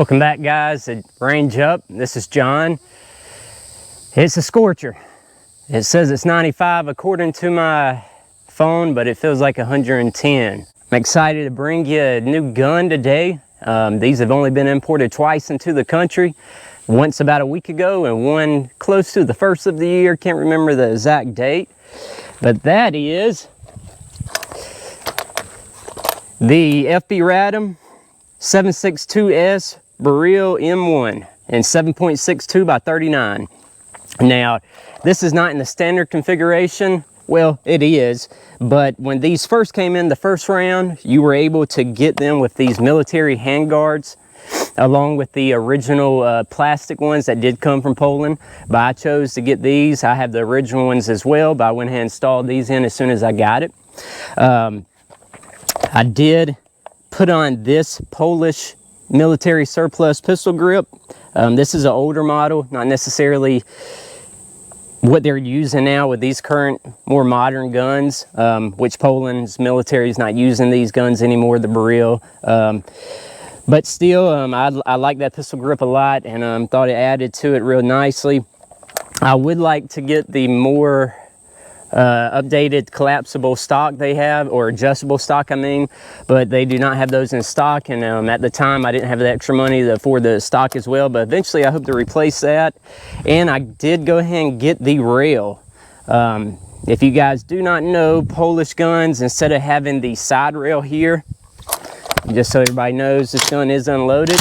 Welcome back, guys, at Range Up. This is John. It's a scorcher. It says it's 95 according to my phone, but it feels like 110. I'm excited to bring you a new gun today. These have only been imported twice into the country. Once about a week ago and one close to the first of the year. Can't remember the exact date, but that is the FB Radom S Beryl M1 and 7.62 by 39. Now, this is not in the standard configuration. Well, it is, but when these first came in the first round, you were able to get them with these military handguards, along with the original plastic ones that did come from Poland. But I chose to get these. I have the original ones as well, but I went ahead and installed these in as soon as I got it. I did put on this Polish military surplus pistol grip. This is an older model, not necessarily what they're using now with these current more modern guns, which Poland's military is not using these guns anymore, the Beryl. But still, I like that pistol grip a lot, and thought it added to it real nicely. I would like to get the more updated collapsible stock they have, or adjustable stock I mean, but they do not have those in stock, and at the time I didn't have the extra money for the stock as well, but eventually I hope to replace that. And I did go ahead and get the rail. If you guys do not know, Polish guns, instead of having the side rail here, just so everybody knows, this gun is unloaded,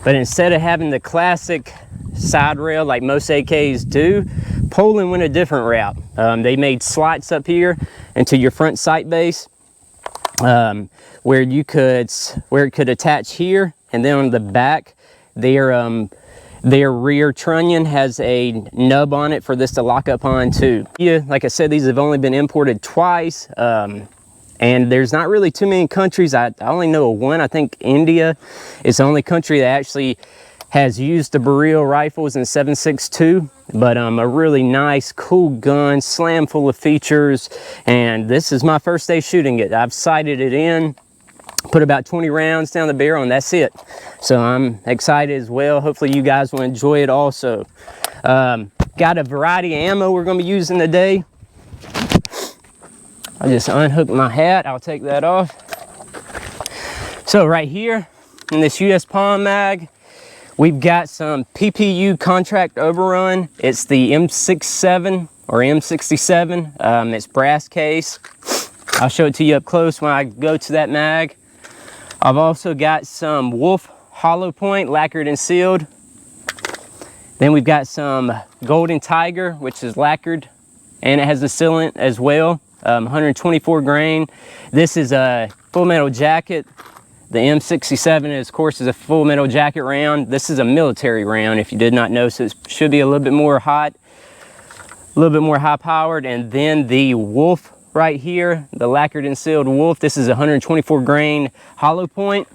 but instead of having the classic side rail like most AKs do, Poland went a different route. They made slots up here into your front sight base, where it could attach here, and then on the back, their rear trunnion has a nub on it for this to lock up on too. Yeah, like I said, these have only been imported twice, and there's not really too many countries. I only know of one. I think India is the only country that actually has used the Beryl rifles in 7.62, but a really nice, cool gun, slam full of features, and this is my first day shooting it. I've sighted it in, put about 20 rounds down the barrel, and that's it. So I'm excited as well. Hopefully you guys will enjoy it also. Got a variety of ammo we're gonna be using today. I just unhooked my hat, I'll take that off. So right here in this US Palm mag, we've got some PPU contract overrun. It's the M67 or M67. It's brass case. I'll show it to you up close when I go to that mag. I've also got some Wolf hollow point, lacquered and sealed. Then we've got some Golden Tiger, which is lacquered, and it has the sealant as well. 124 grain. This is a full metal jacket. The M67, of course, is a full metal jacket round. This is a military round, if you did not know, so it should be a little bit more hot, a little bit more high powered. And then the Wolf right here, the lacquered and sealed Wolf, this is 124 grain hollow point.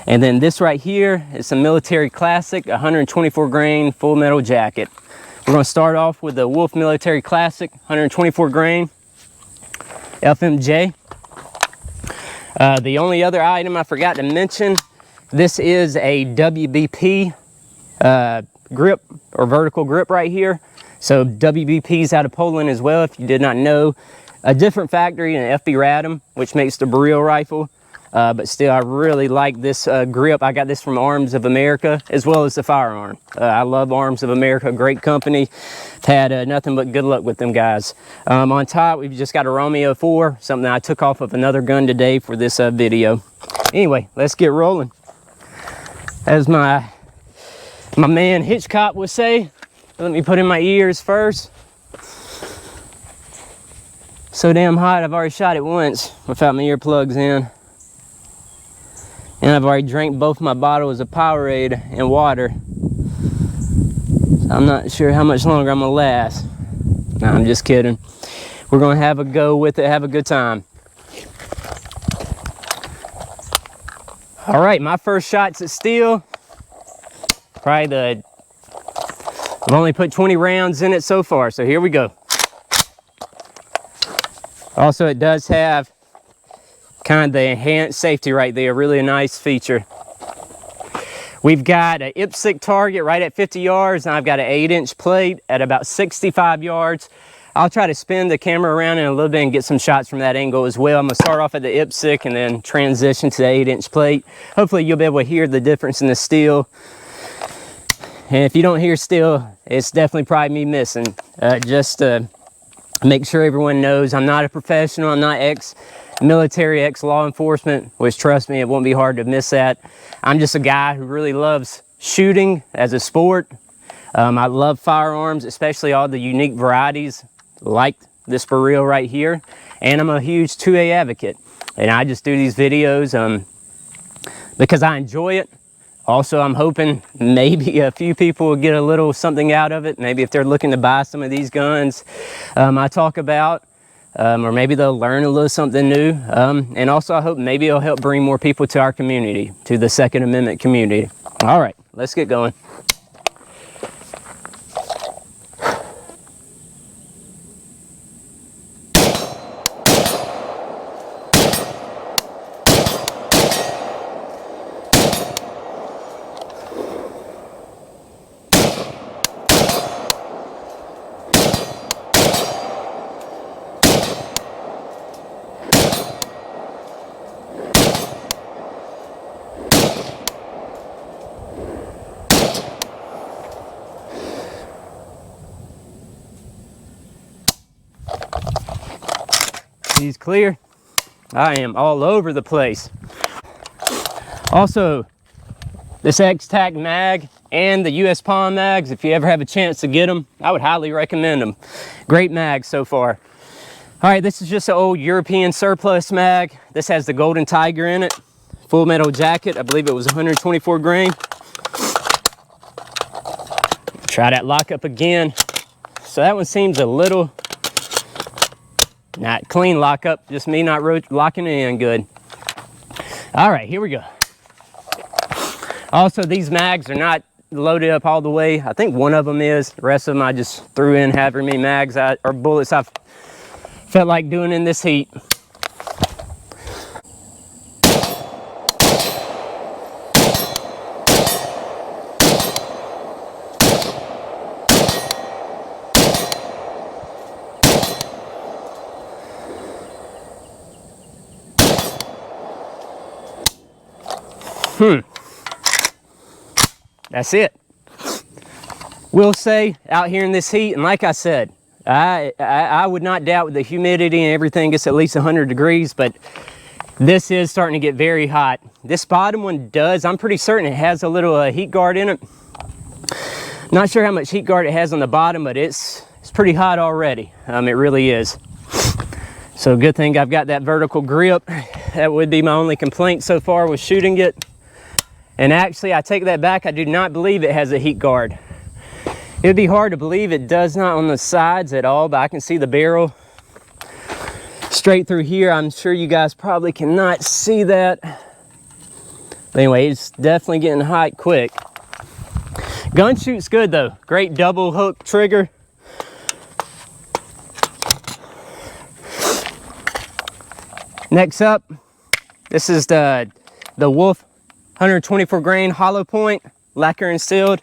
And then this right here is a military classic, 124 grain full metal jacket. We're gonna start off with the Wolf military classic, 124 grain FMJ. The only other item I forgot to mention, this is a WBP grip, or vertical grip right here. So WBP's out of Poland as well, if you did not know. A different factory than FB Radom, which makes the Beryl rifle. But still, I really like this grip. I got this from Arms of America, as well as the firearm. I love Arms of America, great company. Had nothing but good luck with them guys. On top, we've just got a Romeo 4, something I took off of another gun today for this video. Anyway, let's get rolling. As my man Hitchcock would say, let me put in my ears first. So damn hot, I've already shot it once without my earplugs in. And I've already drank both my bottles of Powerade and water. So I'm not sure how much longer I'm gonna last. No, I'm just kidding. We're gonna have a go with it, have a good time. All right, my first shot's at steel. I've only put 20 rounds in it so far, so here we go. Also, it does have kind of the enhanced safety right there, really a nice feature. We've got an inflict target right at 50 yards, and I've got an 8-inch plate at about 65 yards. I'll try to spin the camera around in a little bit and get some shots from that angle as well. I'm gonna start off at the inflict and then transition to the 8-inch plate. Hopefully you'll be able to hear the difference in the steel. And if you don't hear steel, it's definitely probably me missing. Just to make sure everyone knows, I'm not a professional, I'm not ex-military, ex-law enforcement, which trust me, it won't be hard to miss that. I'm just a guy who really loves shooting as a sport. I love firearms, especially all the unique varieties like this Beryl right here. And I'm a huge 2A advocate. And I just do these videos because I enjoy it. Also, I'm hoping maybe a few people will get a little something out of it. Maybe if they're looking to buy some of these guns I talk about. Or maybe they'll learn a little something new. And also I hope maybe it'll help bring more people to our community, to the Second Amendment community. All right, let's get going. He's clear. I am all over the place. Also, this X-Tac mag and the US Palm mags, if you ever have a chance to get them, I would highly recommend them. Great mags so far. All right, this is just an old European surplus mag. This has the Golden Tiger in it. Full metal jacket. I believe it was 124 grain. Try that lockup again. So that one seems a little not clean lockup, just me not locking it in good. All right, here we go. Also, these mags are not loaded up all the way. I think one of them is. The rest of them I just threw in however many mags or bullets I felt like doing in this heat. That's it. Will say out here in this heat, and like I said, I would not doubt with the humidity and everything, it's at least 100 degrees, but this is starting to get very hot. This bottom one does, I'm pretty certain it has a little heat guard in it. Not sure how much heat guard it has on the bottom, but it's pretty hot already. It really is. So good thing I've got that vertical grip. That would be my only complaint so far with shooting it. And actually, I take that back. I do not believe it has a heat guard. It would be hard to believe it does not on the sides at all, but I can see the barrel straight through here. I'm sure you guys probably cannot see that. But anyway, it's definitely getting hot quick. Gun shoot's good though. Great double hook trigger. Next up, this is the Wolf 124 grain hollow point, lacquer and sealed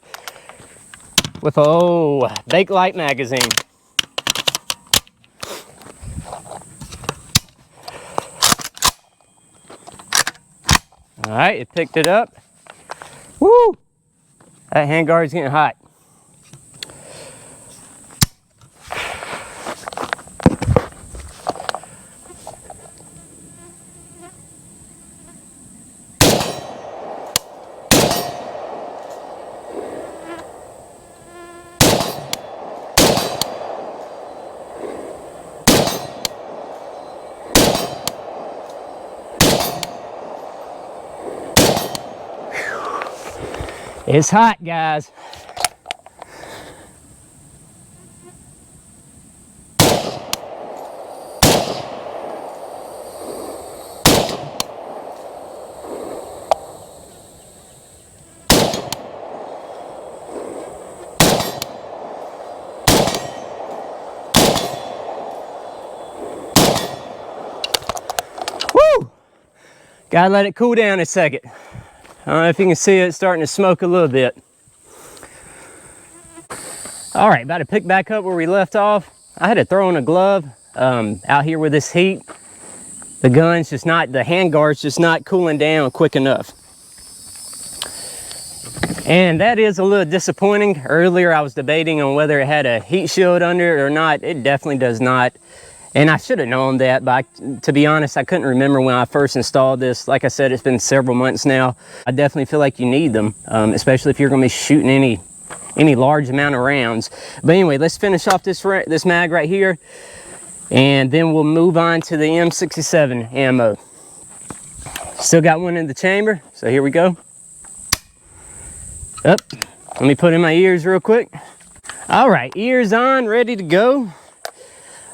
with a Bakelite magazine. All right, it picked it up. Woo! That handguard's getting hot. It's hot, guys. Woo! Gotta let it cool down a second. I don't know if you can see it, it's starting to smoke a little bit. All right, about to pick back up where we left off. I had to throw on a glove out here with this heat. The gun's just not, the handguard's just not cooling down quick enough. And that is a little disappointing. Earlier I was debating on whether it had a heat shield under it or not. It definitely does not. And I should have known that, but to be honest, I couldn't remember when I first installed this. Like I said, it's been several months now. I definitely feel like you need them, especially if you're gonna be shooting any large amount of rounds. But anyway, let's finish off this mag right here, and then we'll move on to the M67 ammo. Still got one in the chamber, so here we go. Up, let me put in my ears real quick. All right, ears on, ready to go.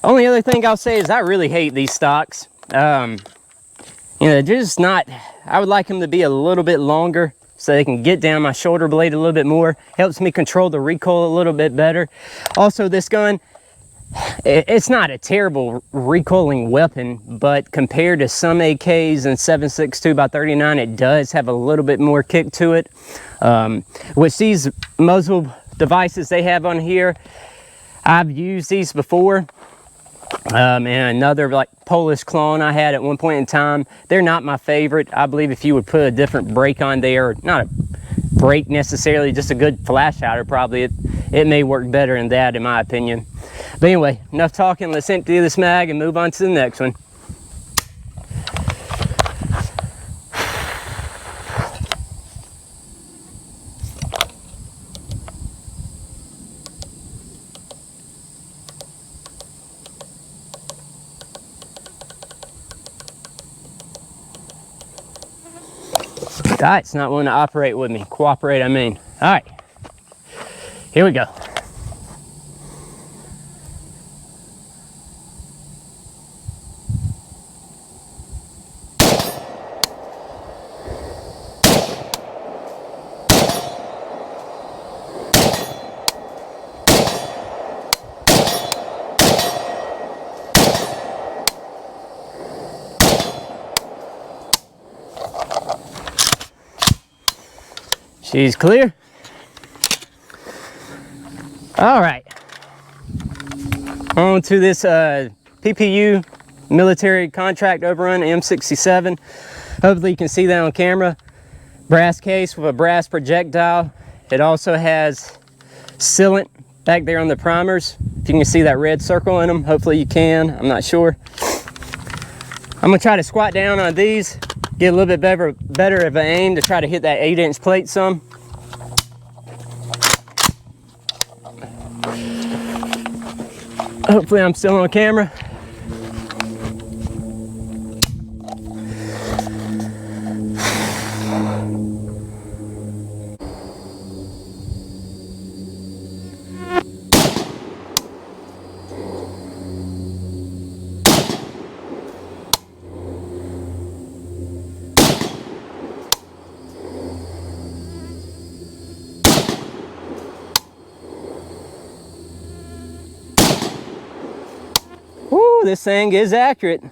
Only other thing I'll say is I really hate these stocks. You know, they're just not, I would like them to be a little bit longer so they can get down my shoulder blade a little bit more. Helps me control the recoil a little bit better. Also, this gun, it's not a terrible recoiling weapon, but compared to some AKs and 7.62 by 39, it does have a little bit more kick to it. Which these muzzle devices they have on here, I've used these before. And another like Polish clone I had at one point in time. They're not my favorite. I believe if you would put a different brake on there, not a brake necessarily, just a good flash hider, probably it may work better than that in my opinion. But anyway, enough talking. Let's empty this mag and move on to the next one. That's not one to operate with me. Cooperate, I mean. All right, here we go. She's clear. All right, on to this PPU military contract overrun M67. Hopefully you can see that on camera. Brass case with a brass projectile. It also has sealant back there on the primers. If you can see that red circle in them, hopefully you can, I'm not sure. I'm gonna try to squat down on these, get a little bit better of an aim to try to hit that 8-inch plate some. Hopefully I'm still on camera. Woo, this thing is accurate.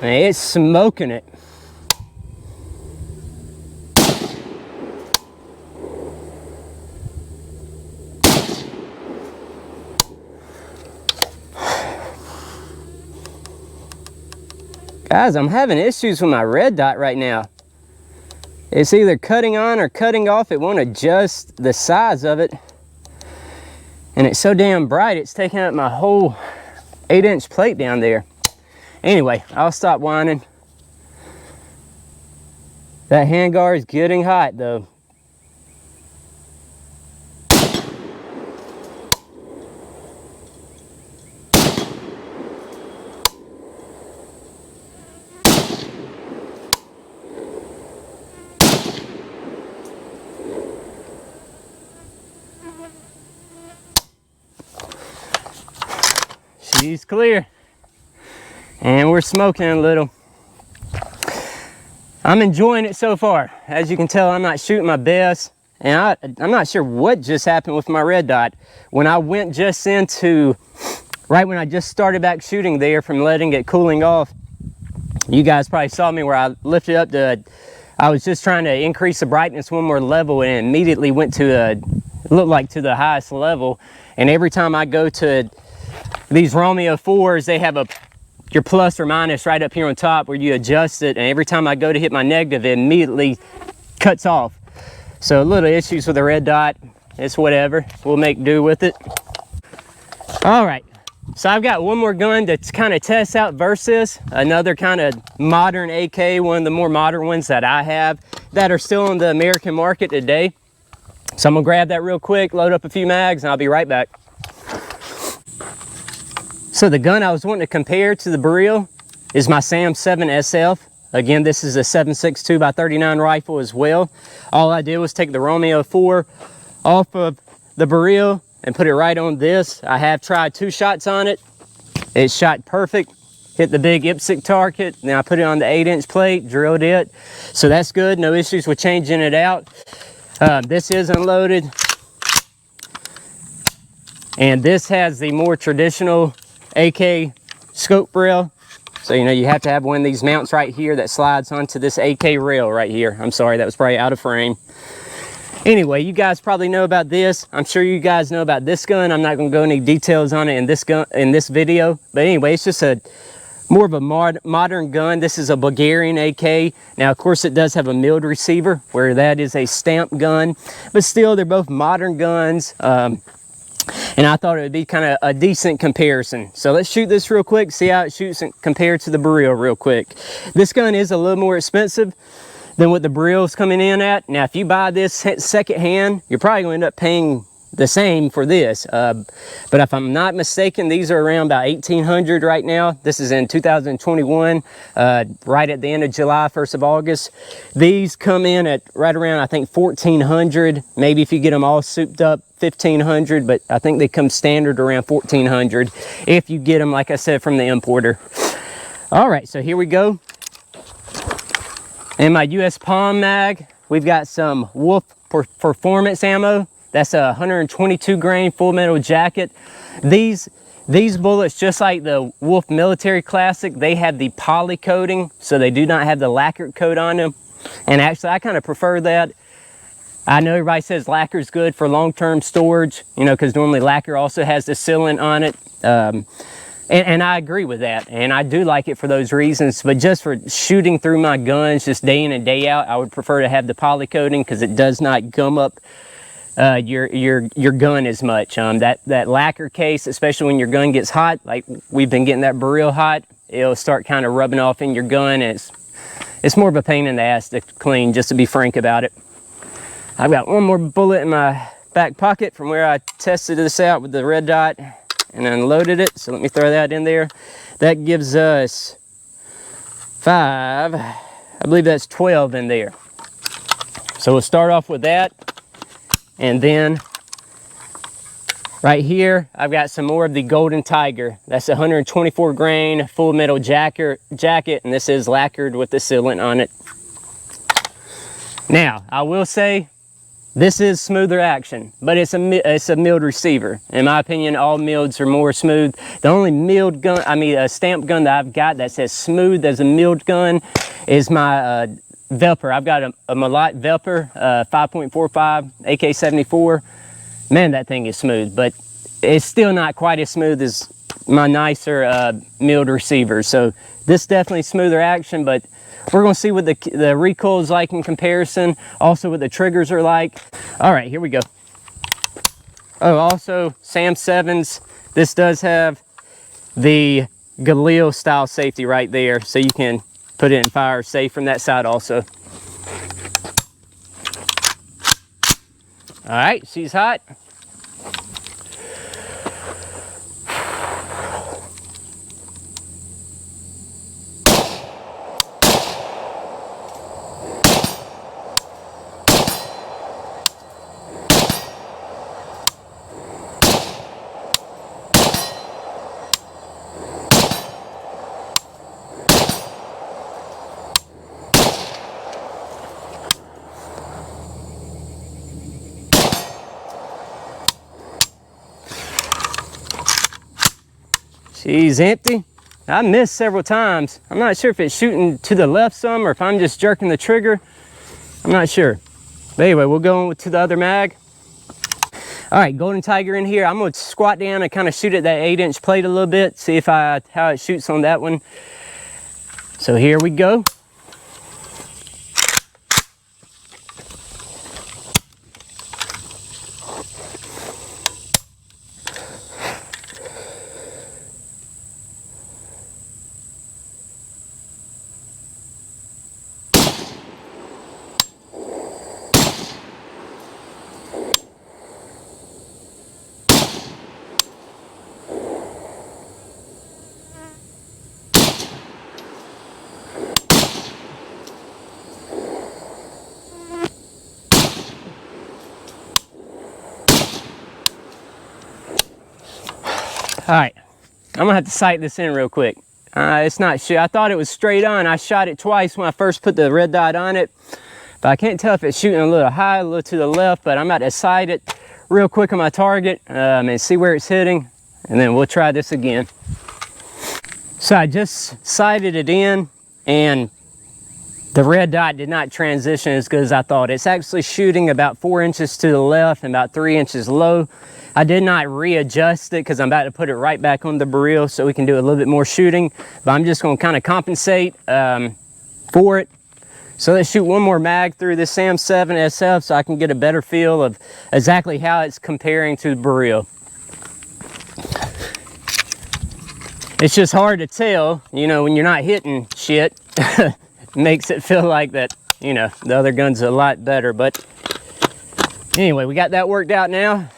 Man, it's smoking it. Guys, I'm having issues with my red dot right now. It's either cutting on or cutting off. It won't adjust the size of it. And it's so damn bright, it's taking up my whole 8-inch plate down there. Anyway, I'll stop whining. That handguard is getting hot though. She's clear. And we're smoking a little. I'm enjoying it so far. As you can tell, I'm not shooting my best. And I'm not sure what just happened with my red dot. When I went just into right when I just started back shooting there from letting it cooling off, you guys probably saw me where I lifted up to, I was just trying to increase the brightness one more level, and it immediately went to it looked like to the highest level. And every time I go to these Romeo 4s, they have your plus or minus right up here on top where you adjust it, and every time I go to hit my negative, it immediately cuts off. So little issues with the red dot. It's whatever, we'll make do with it. All right, so I've got one more gun to kind of test out versus another kind of modern AK, one of the more modern ones that I have that are still on the American market today. So I'm gonna grab that real quick, load up a few mags, and I'll be right back. So the gun I was wanting to compare to the Beryl is my Sam7SF. Again, this is a 7.62 by 39 rifle as well. All I did was take the Romeo 4 off of the Beryl and put it right on this. I have tried 2 shots on it. It shot perfect, hit the big IPSC target. Then I put it on the 8-inch plate, drilled it. So that's good, no issues with changing it out. This is unloaded. And this has the more traditional AK scope rail. So, you know, you have to have one of these mounts right here that slides onto this AK rail right here. I'm sorry, that was probably out of frame. Anyway, you guys probably know about this. I'm sure you guys know about this gun. I'm not going to go into details on it in this video. But anyway, it's just a more of a modern gun. This is a Bulgarian AK. Now, of course, it does have a milled receiver, where that is a stamp gun. But still, they're both modern guns. And I thought it would be kind of a decent comparison. So let's shoot this real quick, see how it shoots compared to the Beryl real quick. This gun is a little more expensive than what the Beryl's coming in at. Now, if you buy this secondhand, you're probably going to end up paying the same for this. But if I'm not mistaken, these are around about $1,800 right now. This is in 2021, right at the end of July, 1st of August. These come in at right around, I think, $1,400. Maybe if you get them all souped up, $1,500, but I think they come standard around $1,400 if you get them, like I said, from the importer. All right, so here we go. In my US Palm mag, we've got some Wolf Performance ammo. That's a 122 grain full metal jacket. These bullets, just like the Wolf Military Classic, they have the poly coating, so they do not have the lacquer coat on them. And actually, I kind of prefer that. I know everybody says lacquer is good for long-term storage, you know, because normally lacquer also has the sealant on it. And I agree with that, and I do like it for those reasons. But just for shooting through my guns, just day in and day out, I would prefer to have the poly coating because it does not gum up your gun as much. That lacquer case, especially when your gun gets hot, like we've been getting that Beryl hot, it'll start kind of rubbing off in your gun, and it's more of a pain in the ass to clean, just to be frank about it. I've got one more bullet in my back pocket from where I tested this out with the red dot and unloaded it. So let me throw that in there. That gives us 5, I believe that's 12 in there. So we'll start off with that. And then right here, I've got some more of the Golden Tiger. That's a 124 grain full metal jacket, and this is lacquered with the sealant on it. Now, I will say, this is smoother action, but it's a milled receiver. In my opinion, all milleds are more smooth. The only milled gun, a stamped gun that I've got that's as smooth as a milled gun is my Velper. I've got a Malat Velper 5.45 AK-74. Man, that thing is smooth, but it's still not quite as smooth as my nicer milled receivers. So this definitely smoother action, but we're going to see what the recoil is like in comparison, also what the triggers are like. All right, here we go. Oh, also, Sam7's, this does have the Galil style safety right there, so you can put it in fire safe from that side also. All right, she's hot. She's empty. I missed several times. I'm not sure if it's shooting to the left some or if I'm just jerking the trigger. I'm not sure. But anyway, we'll go to the other mag. All right, Golden Tiger in here. I'm gonna squat down and kind of shoot at that 8-inch plate a little bit, see if how it shoots on that one. So here we go. All right, I'm gonna have to sight this in real quick. It's not shit. I thought it was straight on. I shot it twice when I first put the red dot on it, but I can't tell if it's shooting a little high, a little to the left, but I'm about to sight it real quick on my target and see where it's hitting, and then we'll try this again. So I just sighted it in, and the red dot did not transition as good as I thought. It's actually shooting about 4 inches to the left and about 3 inches low. I did not readjust it because I'm about to put it right back on the Beryl so we can do a little bit more shooting, but I'm just going to kind of compensate for it. So let's shoot one more mag through this Sam7SF so I can get a better feel of exactly how it's comparing to the Beryl. It's just hard to tell, you know, when you're not hitting shit. Makes it feel like that, you know, the other gun's a lot better. But anyway, we got that worked out now.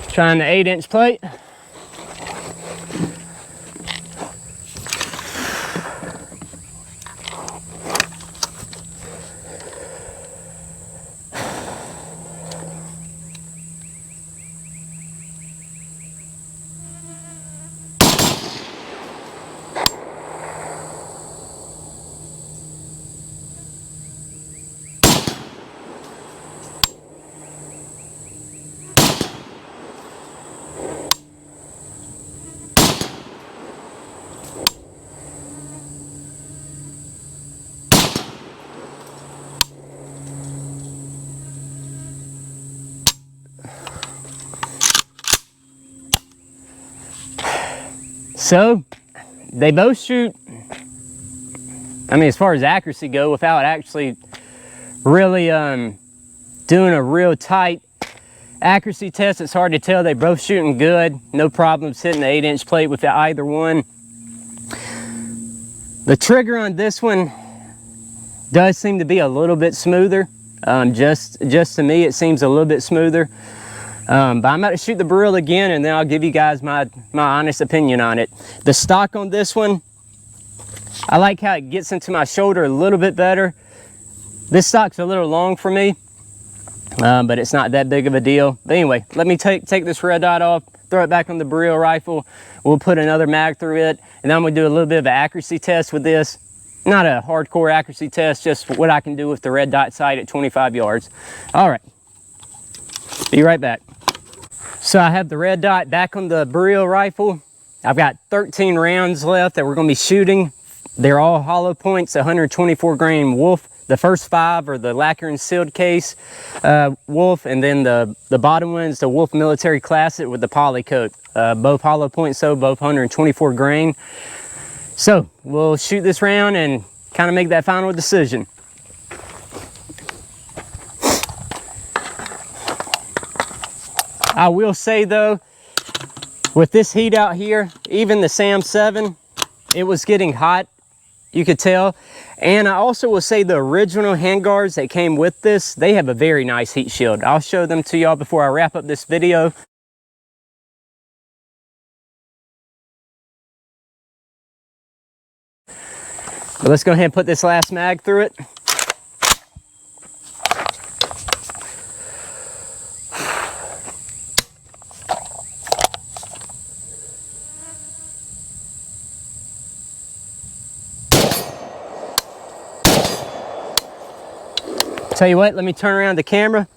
Trying the 8-inch plate. So they both shoot, I mean, as far as accuracy go, without actually really doing a real tight accuracy test, it's hard to tell. They're both shooting good. No problems hitting the 8-inch plate with either one. The trigger on this one does seem to be a little bit smoother. Just to me, it seems a little bit smoother. But I'm about to shoot the Beryl again, and then I'll give you guys my honest opinion on it. The stock on this one, I like how it gets into my shoulder a little bit better. This stock's a little long for me, but it's not that big of a deal. But anyway, let me take this red dot off, throw it back on the Beryl rifle. We'll put another mag through it, and then I'm gonna do a little bit of an accuracy test with this. Not a hardcore accuracy test, just what I can do with the red dot sight at 25 yards. All right, be right back. So I have the red dot back on the Beryl rifle. I've got 13 rounds left that we're gonna be shooting. They're all hollow points, 124 grain Wolf. The first 5 are the lacquer and sealed case Wolf, and then the bottom one is the Wolf Military Classic with the poly coat. Both hollow points, so both 124 grain. So we'll shoot this round and kind of make that final decision. I will say though, with this heat out here, even the Sam7, it was getting hot, you could tell. And I also will say the original handguards that came with this, they have a very nice heat shield. I'll show them to y'all before I wrap up this video. But let's go ahead and put this last mag through it. Tell you what, let me turn around the camera.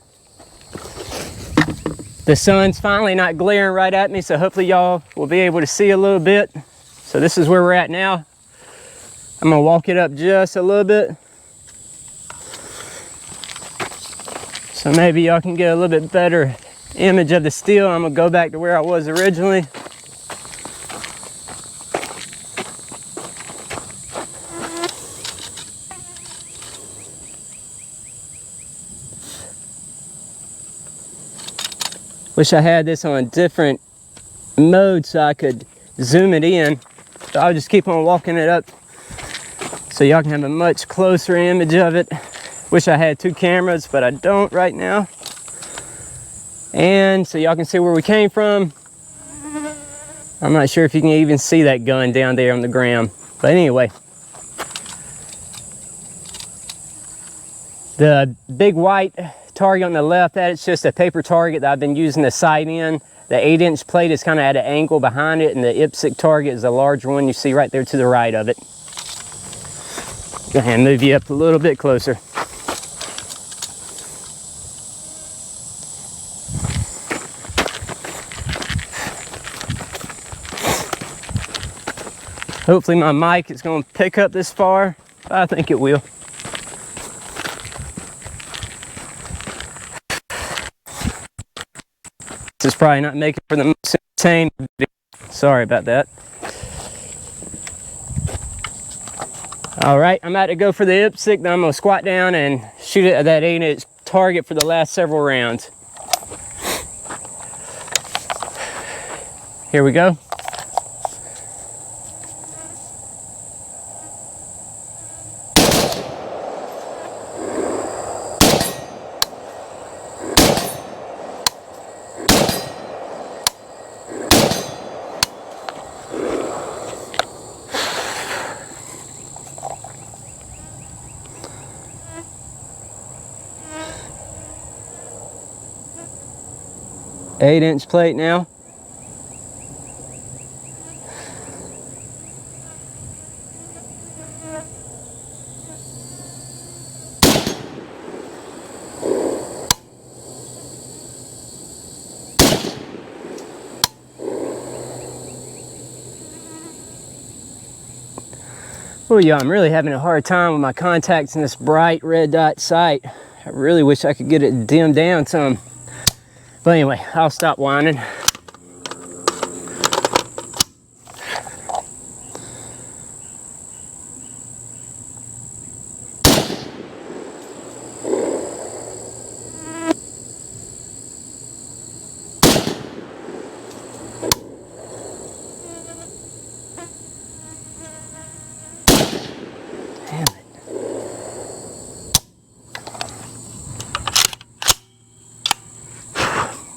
The sun's finally not glaring right at me, so hopefully y'all will be able to see a little bit. So this is where we're at now. I'm gonna walk it up just a little bit, so maybe y'all can get a little bit better image of the steel. I'm gonna go back to where I was originally. Wish I had this on a different mode so I could zoom it in. So I'll just keep on walking it up so y'all can have a much closer image of it. Wish I had two cameras, but I don't right now. And so y'all can see where we came from. I'm not sure if you can even see that gun down there on the ground. But anyway, the big white target on the left, that's just a paper target that I've been using to sight in. The 8-inch plate is kind of at an angle behind it, and the IPSC target is a larger one you see right there to the right of it. Go ahead and move you up a little bit closer. Hopefully my mic is going to pick up this far. I think it will. This is probably not making for the most entertaining video. Sorry about that. All right, I'm about to go for the IPSC, then I'm gonna squat down and shoot it at that 8-inch target for the last several rounds. Here we go. Eight-inch plate now. Oh yeah, I'm really having a hard time with my contacts in this bright red dot sight. I really wish I could get it dimmed down some. But anyway, I'll stop whining. Damn it.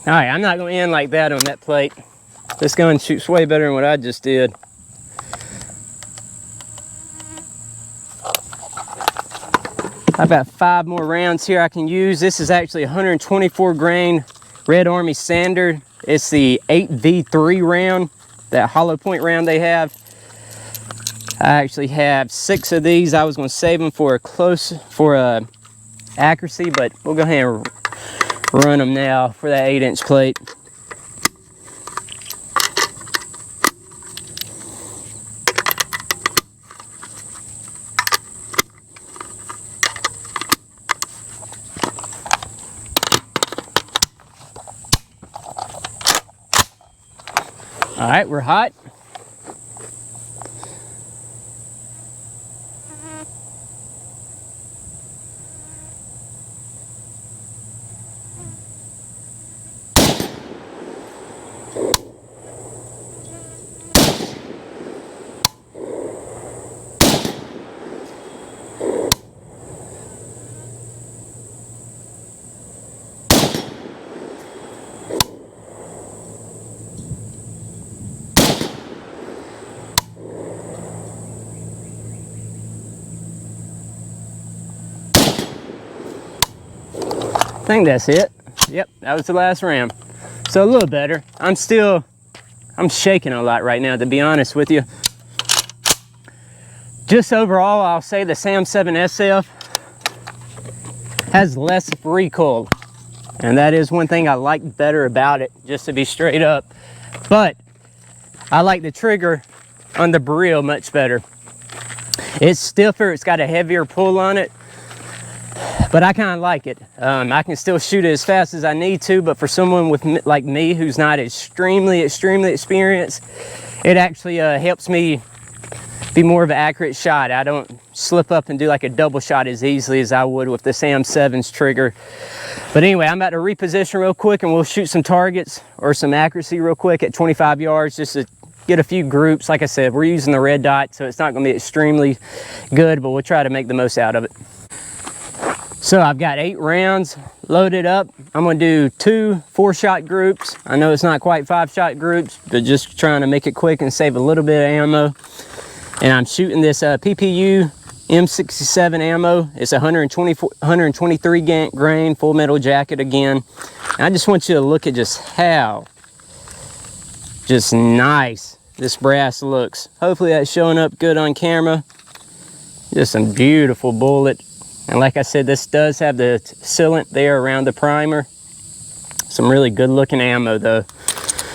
All right, I'm not gonna end like that on that plate. This gun shoots way better than what I just did. I've got 5 more rounds here I can use. This is actually 124 grain Red Army standard. It's the 8v3 round, that hollow point round they have. I actually have 6 of these. I was gonna save them for accuracy, but we'll go ahead and run them now for that 8-inch plate. All right, we're hot. I think that's it. Yep, that was the last round. So a little better. I'm shaking a lot right now, to be honest with you. Just overall, I'll say the Sam7SF has less recoil. And that is one thing I like better about it, just to be straight up. But I like the trigger on the Beryl much better. It's stiffer, it's got a heavier pull on it, but I kind of like it. I can still shoot it as fast as I need to, but for someone like me who's not extremely experienced, it actually helps me be more of an accurate shot. I don't slip up and do like a double shot as easily as I would with the Sam7's trigger. But anyway, I'm about to reposition real quick and we'll shoot some targets or some accuracy real quick at 25 yards just to get a few groups. Like I said, we're using the red dot, so it's not going to be extremely good, but we'll try to make the most out of it. So I've got 8 rounds loaded up. I'm going to do 2 4-shot groups. I know it's not quite 5-shot groups, but just trying to make it quick and save a little bit of ammo. And I'm shooting this PPU M67 ammo. It's 123 grain full metal jacket again. And I just want you to look at just how just nice this brass looks. Hopefully that's showing up good on camera. Just a beautiful bullet. And like I said, this does have the sealant there around the primer. Some really good looking ammo though.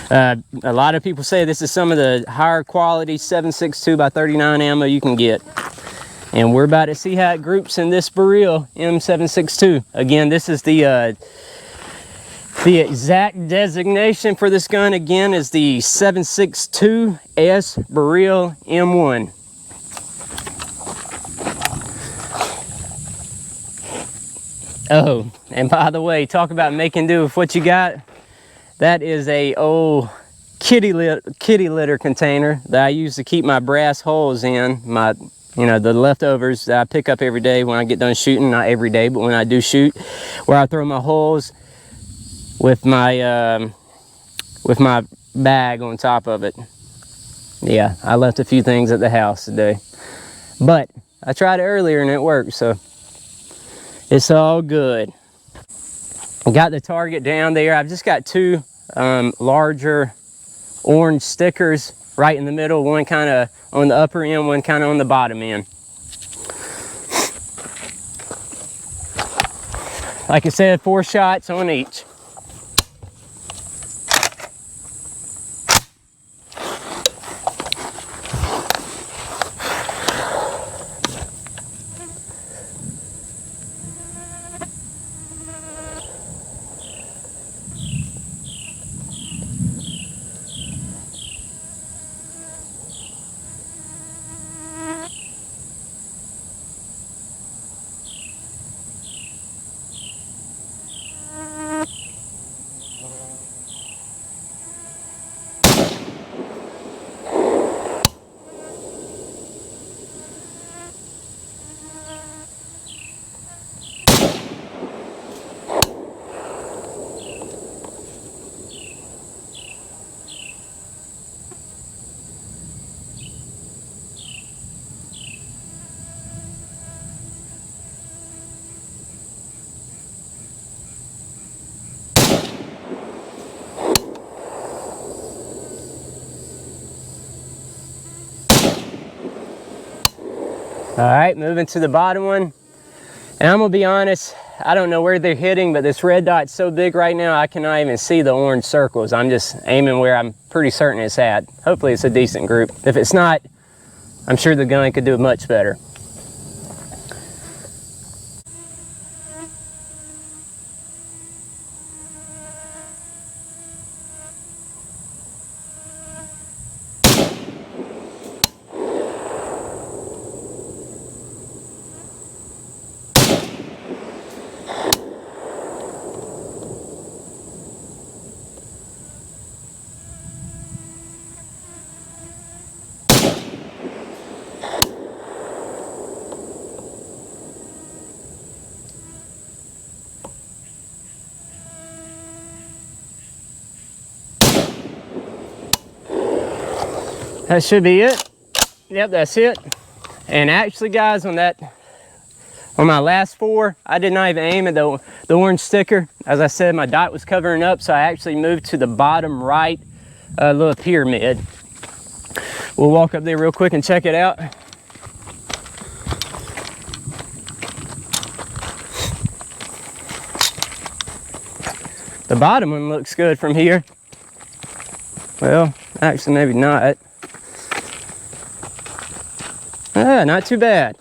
A lot of people say this is some of the higher quality 7.62 by 39 ammo you can get. And we're about to see how it groups in this Beryl M762. Again, this is the exact designation for this gun again is the 7.62 S Beryl M1. Oh, and by the way, talk about making do with what you got. That is a old kitty litter container that I use to keep my brass holes in, the leftovers that I pick up every day when I get done shooting. Not every day, but when I do shoot, where I throw my holes with my bag on top of it. Yeah, I left a few things at the house today, but I tried it earlier and it worked, so it's all good. Got the target down there. I've just got 2 larger orange stickers right in the middle, one kind of on the upper end, one kind of on the bottom end. Like I said, 4 shots on each. All right, moving to the bottom one. And I'm gonna be honest, I don't know where they're hitting, but this red dot's so big right now, I cannot even see the orange circles. I'm just aiming where I'm pretty certain it's at. Hopefully it's a decent group. If it's not, I'm sure the gun could do much better. That should be it. Yep, that's it. And actually, guys, on my last 4, I did not even aim at the orange sticker. As I said, my dot was covering up, so I actually moved to the bottom right little pyramid. We'll walk up there real quick and check it out. bottom one looks good from here. Well, actually maybe not. Not too bad.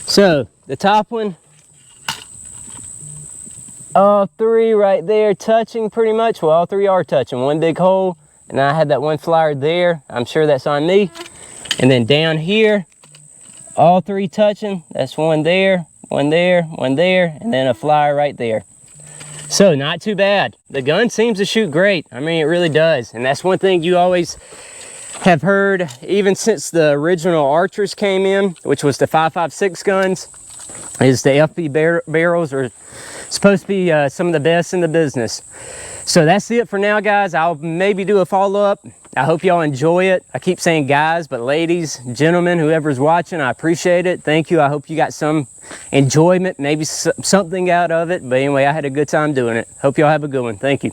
So the top one, all three right there touching pretty much. Well, all three are touching. One big hole, and I had that one flyer there. I'm sure that's on me. And then down here, all three touching. That's one there, one there, one there, and then a flyer right there. So not too bad. The gun seems to shoot great. I mean, it really does. And that's one thing you always have heard, even since the original Archers came in, which was the 5.56 guns, is the FB barrels are supposed to be some of the best in the business. So that's it for now, guys. I'll maybe do a follow-up. I hope y'all enjoy it. I keep saying guys, but ladies, gentlemen, whoever's watching, I appreciate it. Thank you. I hope you got some enjoyment, maybe something out of it. But anyway, I had a good time doing it. Hope y'all have a good one. Thank you.